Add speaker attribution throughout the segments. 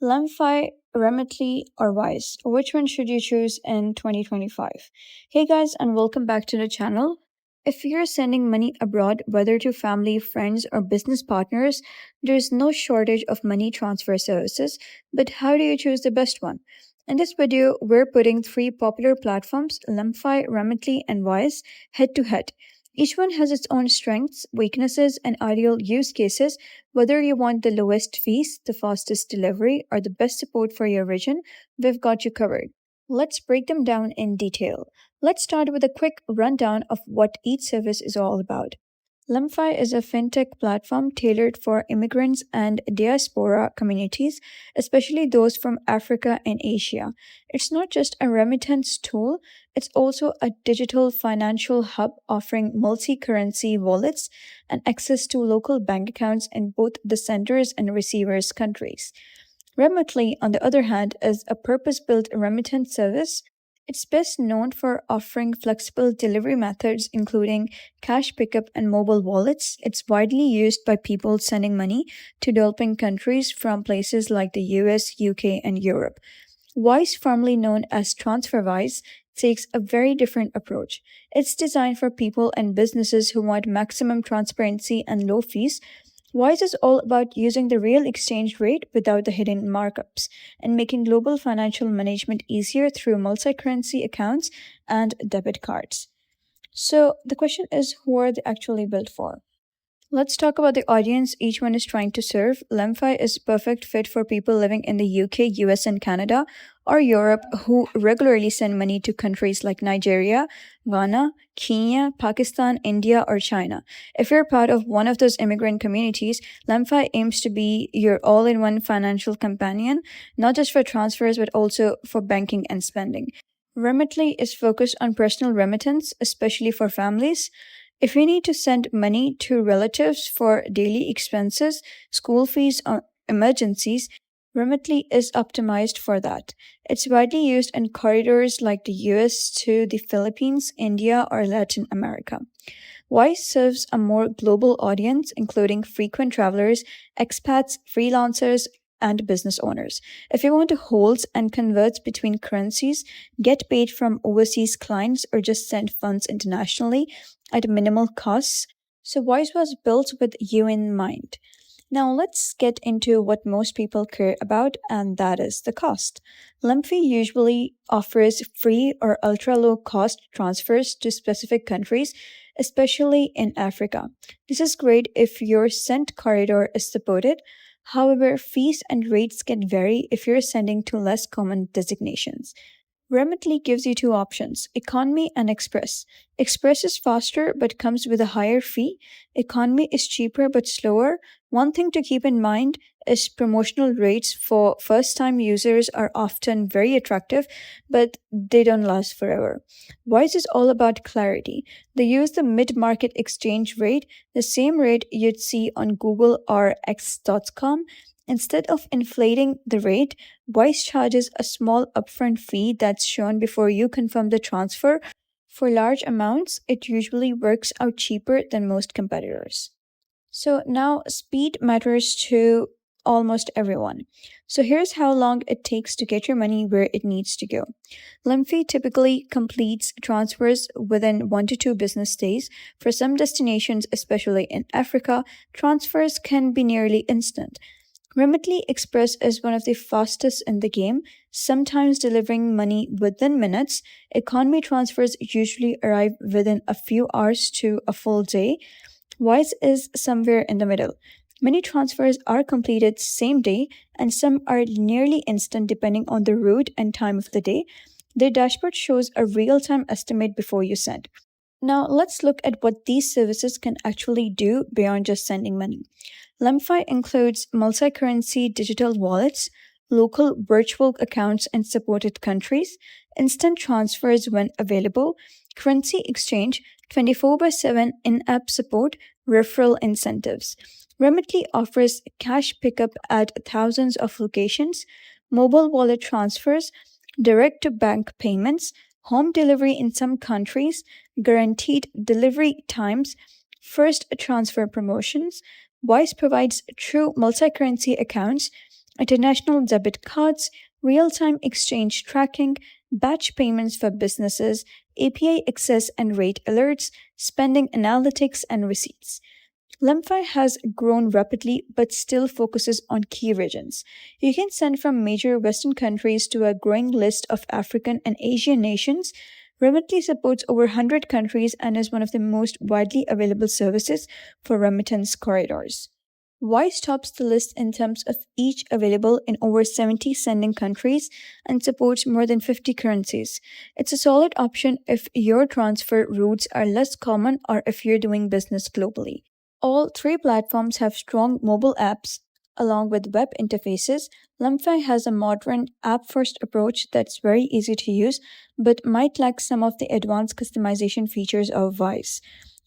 Speaker 1: LemFi, Remitly, or Wise? Which one should you choose in 2025? Hey guys, and welcome back to the channel. If you're sending money abroad, whether to family, friends, or business partners, there's no shortage of money transfer services. But how do you choose the best one? In this video, we're putting three popular platforms, LemFi, Remitly, and Wise, head to head. Each one has its own strengths, weaknesses, and ideal use cases. Whether you want the lowest fees, the fastest delivery, or the best support for your region, we've got you covered. Let's break them down in detail. Let's start with a quick rundown of what each service is all about. LemFi is a fintech platform tailored for immigrants and diaspora communities, especially those from Africa and Asia. It's not just a remittance tool, it's also a digital financial hub offering multi currency wallets and access to local bank accounts in both the sender's and receiver's countries. Remitly, on the other hand, is a purpose built remittance service. It's best known for offering flexible delivery methods, including cash pickup and mobile wallets. It's widely used by people sending money to developing countries from places like the US, UK, and Europe. Wise, formerly known as TransferWise, takes a very different approach. It's designed for people and businesses who want maximum transparency and low fees. Wise is all about using the real exchange rate without the hidden markups and making global financial management easier through multi currency accounts and debit cards. So, the question is, who are they actually built for? Let's talk about the audience each one is trying to serve. LemFi is perfect fit for people living in the UK, US, and Canada, or Europe who regularly send money to countries like Nigeria, Ghana, Kenya, Pakistan, India, or China. If you're part of one of those immigrant communities, LemFi aims to be your all-in-one financial companion, not just for transfers but also for banking and spending. Remitly is focused on personal remittance, especially for families. If you need to send money to relatives for daily expenses, school fees, or emergencies, Remitly is optimized for that. It's widely used in corridors like the US to the Philippines, India, or Latin America. Wise serves a more global audience, including frequent travelers, expats, freelancers, and business owners. If you want to hold and convert between currencies, get paid from overseas clients, or just send funds internationally at minimal costs, so Wise was built with you in mind. Now let's get into what most people care about, and that is the cost. LemFi usually offers free or ultra low cost transfers to specific countries, especially in Africa. This is great if your send corridor is supported. However, fees and rates can vary if you're sending to less common designations. Remitly gives you two options, Economy and Express. Express is faster but comes with a higher fee. Economy is cheaper but slower. One thing to keep in mind is promotional rates for first time users are often very attractive, but they don't last forever. Wise is all about clarity. They use the mid market exchange rate, the same rate you'd see on Google or X.com. Instead of inflating the rate, Wise charges a small upfront fee that's shown before you confirm the transfer. For large amounts, it usually works out cheaper than most competitors. So now speed matters to almost everyone. So here's how long it takes to get your money where it needs to go. LemFi typically completes transfers within 1 to 2 business days. For some destinations, especially in Africa, transfers can be nearly instant. Remitly Express is one of the fastest in the game, sometimes delivering money within minutes. Economy transfers usually arrive within a few hours to a full day. Wise is somewhere in the middle. Many transfers are completed same day, and some are nearly instant depending on the route and time of the day. Their dashboard shows a real time estimate before you send. Now, let's look at what these services can actually do beyond just sending money. LemFi includes multi currency digital wallets, local virtual accounts in supported countries, instant transfers when available, currency exchange, 24/7 in app support, referral incentives. Remitly offers cash pickup at thousands of locations, mobile wallet transfers, direct to bank payments, home delivery in some countries, guaranteed delivery times, first transfer promotions. Wise provides true multi currency accounts. international debit cards, real time exchange tracking, batch payments for businesses, API access and rate alerts, spending analytics, and receipts. LemFi has grown rapidly but still focuses on key regions. You can send from major Western countries to a growing list of African and Asian nations. Remitly supports over 100 countries and is one of the most widely available services for remittance corridors. Wise tops the list in terms of each available in over 70 sending countries and supports more than 50 currencies. It's a solid option if your transfer routes are less common or if you're doing business globally. All three platforms have strong mobile apps along with web interfaces. LemFi has a modern app first approach that's very easy to use but might lack some of the advanced customization features of Wise.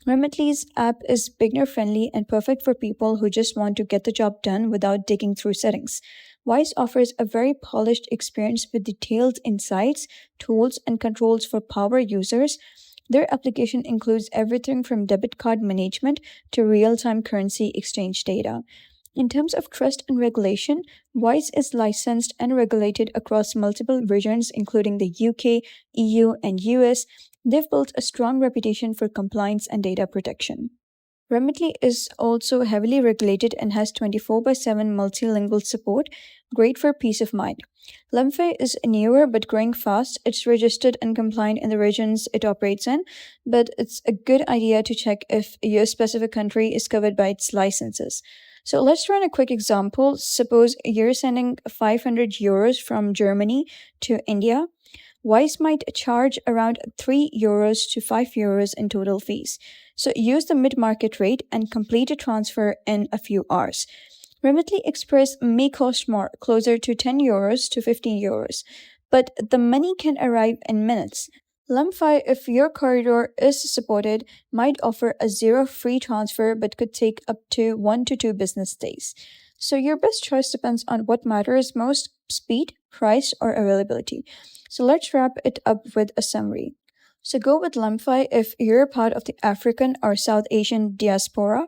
Speaker 1: Remitly's app is beginner friendly and perfect for people who just want to get the job done without digging through settings. Wise offers a very polished experience with detailed insights, tools, and controls for power users. Their application includes everything from debit card management to real time currency exchange data. In terms of trust and regulation, Wise is licensed and regulated across multiple regions, including the UK, EU, and US. They've built a strong reputation for compliance and data protection. Remitly is also heavily regulated and has 24 by 7 multilingual support, great for peace of mind. LemFi is newer but growing fast. It's registered and compliant in the regions it operates in, but it's a good idea to check if your specific country is covered by its licenses. So let's run a quick example. Suppose you're sending 500 euros from Germany to India. Wise might charge around 3 euros to 5 euros in total fees. So use the mid-market rate and complete a transfer in a few hours. Remitly Express may cost more, closer to 10 euros to 15 euros, but the money can arrive in minutes. LemFi, if your corridor is supported, might offer a zero free transfer but could take up to 1 to 2 business days. So your best choice depends on what matters most: speed, price, or availability. So let's wrap it up with a summary. So go with LemFi if you're part of the African or South Asian diaspora,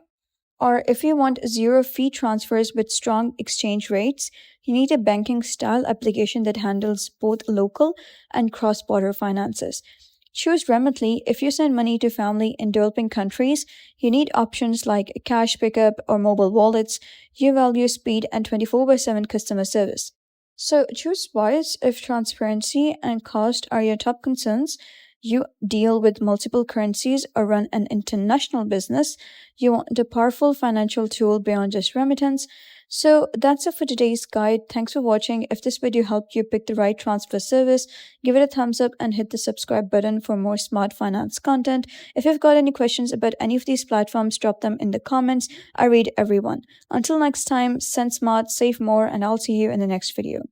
Speaker 1: or if you want zero fee transfers with strong exchange rates. You need a banking style application that handles both local and cross border finances. Choose Remitly if you send money to family in developing countries. You need options like cash pickup or mobile wallets. You value speed and 24 by 7 customer service. So choose Wise if transparency and cost are your top concerns. You deal with multiple currencies or run an international business. You want a powerful financial tool beyond just remittance. So that's it for today's guide. Thanks for watching. If this video helped you pick the right transfer service, give it a thumbs up and hit the subscribe button for more smart finance content. If you've got any questions about any of these platforms, drop them in the comments. I read everyone. Until next time, send smart, save more, and I'll see you in the next video.